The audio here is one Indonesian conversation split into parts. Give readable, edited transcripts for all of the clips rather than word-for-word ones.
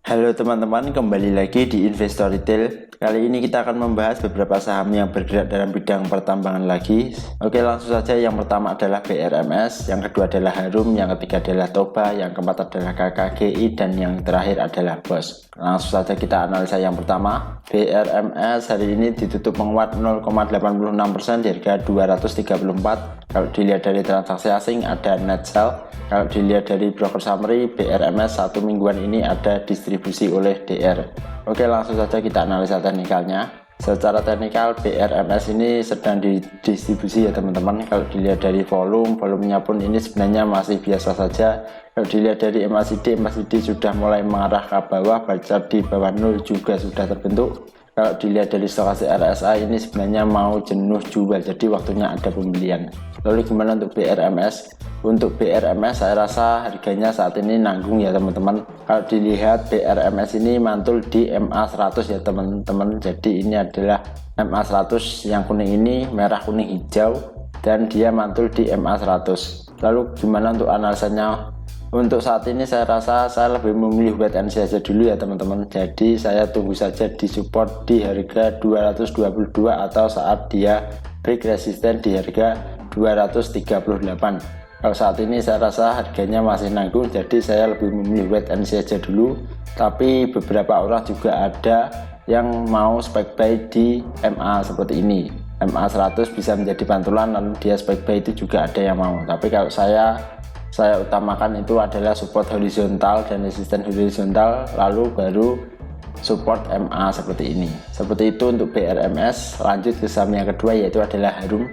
Halo teman-teman, kembali lagi di Investor Retail. Kali ini kita akan membahas beberapa saham yang bergerak dalam bidang pertambangan lagi. Oke, langsung saja. Yang pertama adalah BRMS, yang kedua adalah Harum, yang ketiga adalah Toba, yang keempat adalah KKGI, dan yang terakhir adalah BOS. Langsung saja kita analisa yang pertama. BRMS hari ini ditutup menguat 0,86% di harga 234. Kalau dilihat dari transaksi asing ada net sell. Kalau dilihat dari broker summary, BRMS satu mingguan ini ada distribusi oleh DR. Oke, langsung saja kita analisa teknikalnya. Secara teknikal BRMS ini sedang didistribusi ya teman-teman. Kalau dilihat dari volumenya pun ini sebenarnya masih biasa saja. Kalau dilihat dari MACD sudah mulai mengarah ke bawah, baca di bawah 0 juga sudah terbentuk. Kalau dilihat dari stokastik RSI ini sebenarnya mau jenuh jual, jadi waktunya ada pembelian. Lalu gimana untuk BRMS? Untuk BRMS saya rasa harganya saat ini nanggung ya teman-teman. Kalau dilihat BRMS ini mantul di MA100 ya teman-teman. Jadi ini adalah MA100 yang kuning ini, merah kuning hijau, dan dia mantul di MA100. Lalu gimana untuk analisanya? Untuk saat ini saya rasa saya lebih memilih wait and see aja dulu ya teman-teman. Jadi saya tunggu saja di support di harga 222 atau saat dia break resisten di harga 238. Kalau saat ini saya rasa harganya masih nanggung, jadi saya lebih memilih wait and see aja dulu. Tapi beberapa orang juga ada yang mau spek buy di MA seperti ini. MA100 bisa menjadi pantulan, lalu dia spek buy itu juga ada yang mau. Tapi kalau saya utamakan itu adalah support horizontal dan resisten horizontal, lalu baru support MA seperti ini. Seperti itu untuk BRMS. Lanjut ke saham yang kedua, yaitu adalah Harum.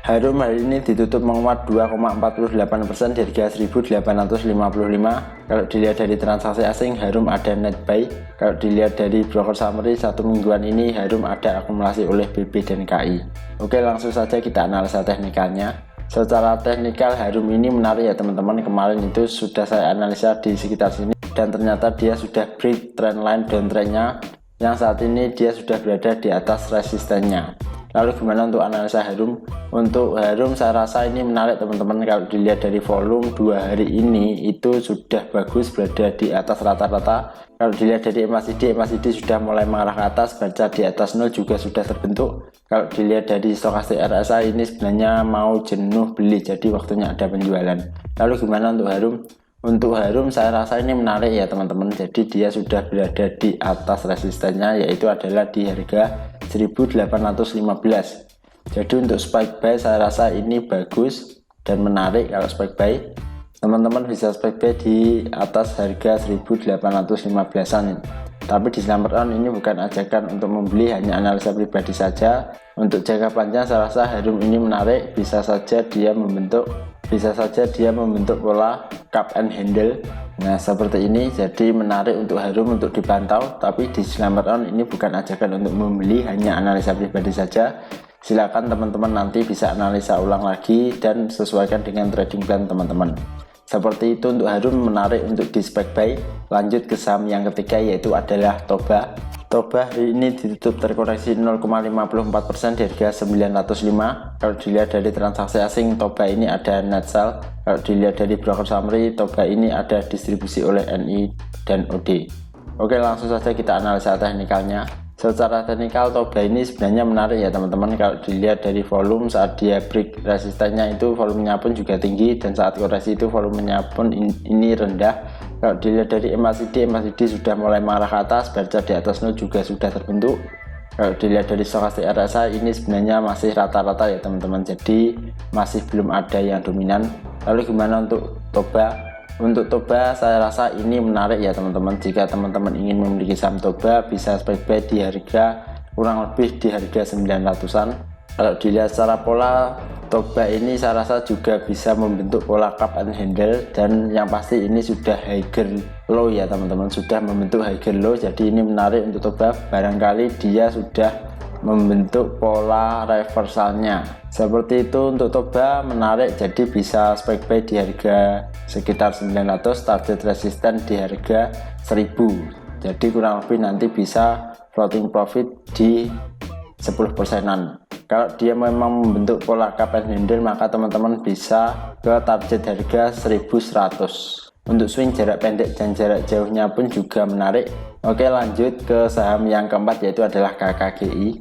Harum hari ini ditutup menguat 2,48% di harga 1.855. Kalau dilihat dari transaksi asing, Harum ada net buy. Kalau dilihat dari broker summary satu mingguan ini, Harum ada akumulasi oleh BB dan KI. Oke, langsung saja kita analisa teknikalnya. Secara teknikal Harum ini menarik ya teman-teman. Kemarin itu sudah saya analisa di sekitar sini, dan ternyata dia sudah break trendline downtrendnya, yang saat ini dia sudah berada di atas resistennya. Lalu gimana untuk analisa Harum? Untuk Harum saya rasa ini menarik teman-teman. Kalau dilihat dari volume 2 hari ini itu sudah bagus, berada di atas rata-rata. Kalau dilihat dari MACD sudah mulai mengarah ke atas, baca di atas 0 juga sudah terbentuk. Kalau dilihat dari stokastik RSI ini sebenarnya mau jenuh beli, jadi waktunya ada penjualan. Lalu gimana untuk Harum? Untuk Harum saya rasa ini menarik ya teman-teman. Jadi dia sudah berada di atas resistennya, yaitu adalah di harga 1815. Jadi untuk spike buy saya rasa ini bagus dan menarik. Kalau spike buy teman-teman bisa spike buy di atas harga 1815an. Tapi disclaimer ini bukan ajakan untuk membeli, hanya analisa pribadi saja. Untuk jangka panjang saya rasa Harum ini menarik. Bisa saja dia membentuk pola cup and handle. Nah seperti ini, jadi menarik untuk Harum untuk dipantau. Tapi disclaimer ini bukan ajakan untuk membeli, hanya analisa pribadi saja. Silakan teman-teman nanti bisa analisa ulang lagi dan sesuaikan dengan trading plan teman-teman. Seperti itu untuk Harum, menarik untuk di spek buy. Lanjut ke saham yang ketiga, yaitu adalah Toba. Toba hari ini ditutup terkoreksi 0,54% di harga 905. Kalau dilihat dari transaksi asing, Toba ini ada net sell. Kalau dilihat dari broker summary, Toba ini ada distribusi oleh NI dan OD. Oke, langsung saja kita analisa teknikalnya. Secara teknikal Toba ini sebenarnya menarik ya teman-teman. Kalau dilihat dari volume, saat dia break resistennya itu volumenya pun juga tinggi, dan saat koreksi itu volumenya pun ini rendah. Kalau dilihat dari MACD sudah mulai mengarah ke atas, baca di atas 0 juga sudah terbentuk. Kalau dilihat dari stokastik RSI ini sebenarnya masih rata-rata ya teman-teman, jadi masih belum ada yang dominan. Lalu gimana untuk Toba? Untuk Toba saya rasa ini menarik ya teman-teman. Jika teman-teman ingin memiliki saham Toba, bisa spek buy di harga kurang lebih di harga 900an. Kalau dilihat secara pola, Toba ini saya rasa juga bisa membentuk pola cup and handle, dan yang pasti ini sudah higher low ya teman-teman, sudah membentuk higher low. Jadi ini menarik untuk Toba. Barangkali dia sudah membentuk pola reversalnya. Seperti itu untuk Toba, menarik, jadi bisa spek buy di harga sekitar 900, target resisten di harga 1000. Jadi kurang lebih nanti bisa floating profit di 10%an. Kalau dia memang membentuk pola cup and handle, maka teman-teman bisa ke target harga 1100. Untuk swing jarak pendek dan jarak jauhnya pun juga menarik. Oke, lanjut ke saham yang keempat, yaitu adalah KKGI.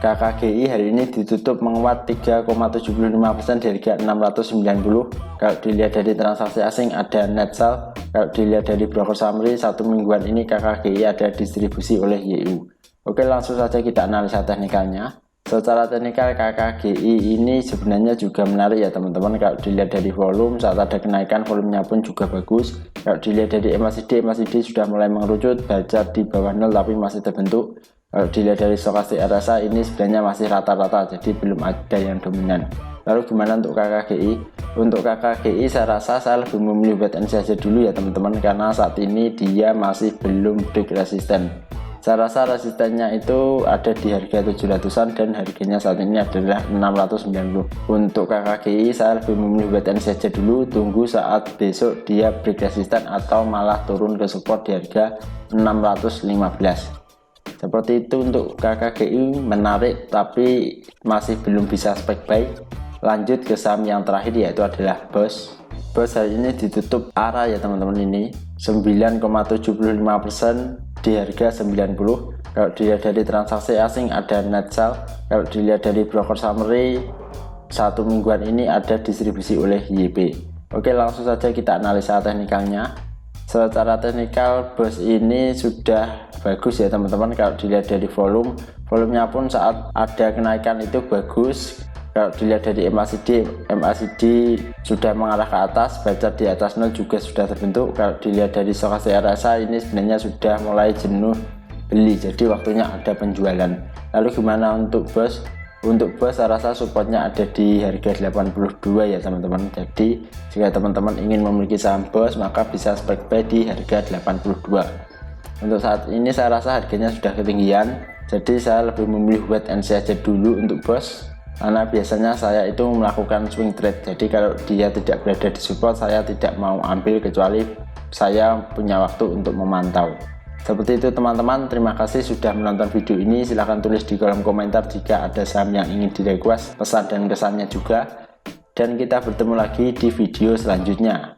KKGI hari ini ditutup menguat 3,75% di harga 690. Kalau dilihat dari transaksi asing ada net sell. Kalau dilihat dari broker summary, satu mingguan ini KKGI ada distribusi oleh YU. Oke, langsung saja kita analisa teknikalnya. Secara teknikal KKGI ini sebenarnya juga menarik ya teman-teman. Kalau dilihat dari volume, saat ada kenaikan volumenya pun juga bagus. Kalau dilihat dari MACD sudah mulai mengerucut, baca di bawah 0 tapi masih terbentuk. Kalau dilihat dari stokastik RSI ini sebenarnya masih rata-rata, jadi belum ada yang dominan. Lalu gimana untuk KKGI? Untuk KKGI saya rasa saya lebih memilih wait and see aja dulu ya teman-teman, karena saat ini dia masih belum break resisten. Saya rasa resistennya itu ada di harga 700-an dan harganya saat ini adalah 690. Untuk KKGI saya lebih memilih wait and see aja dulu, tunggu saat besok dia break resisten atau malah turun ke support di harga 615. Seperti itu untuk KKGI, menarik tapi masih belum bisa spek buy. Lanjut ke saham yang terakhir, yaitu adalah BOS. BOS hari ini ditutup arah ya teman-teman, ini 9,75% di harga 90. Kalau dilihat dari transaksi asing ada net sell. Kalau dilihat dari broker summary, satu mingguan ini ada distribusi oleh YP. Oke, langsung saja kita analisa teknikalnya. Secara teknikal BOS ini sudah bagus ya teman-teman. Kalau dilihat dari volumenya pun saat ada kenaikan itu bagus. Kalau dilihat dari MACD sudah mengarah ke atas, baca di atas 0 juga sudah terbentuk. Kalau dilihat dari stokastik RSI ini sebenarnya sudah mulai jenuh beli, jadi waktunya ada penjualan. Lalu gimana untuk BOS? Untuk BOS saya rasa supportnya ada di harga 82 ya teman-teman. Jadi jika teman-teman ingin memiliki saham BOS maka bisa spek buy di harga 82. Untuk saat ini saya rasa harganya sudah ketinggian, jadi saya lebih memilih wait and see aja dulu untuk BOS. Karena biasanya saya itu melakukan swing trade, jadi kalau dia tidak berada di support saya tidak mau ambil kecuali saya punya waktu untuk memantau. Seperti itu teman-teman, terima kasih sudah menonton video ini. Silahkan tulis di kolom komentar jika ada saham yang ingin di request, pesan dan kesannya juga. Dan kita bertemu lagi di video selanjutnya.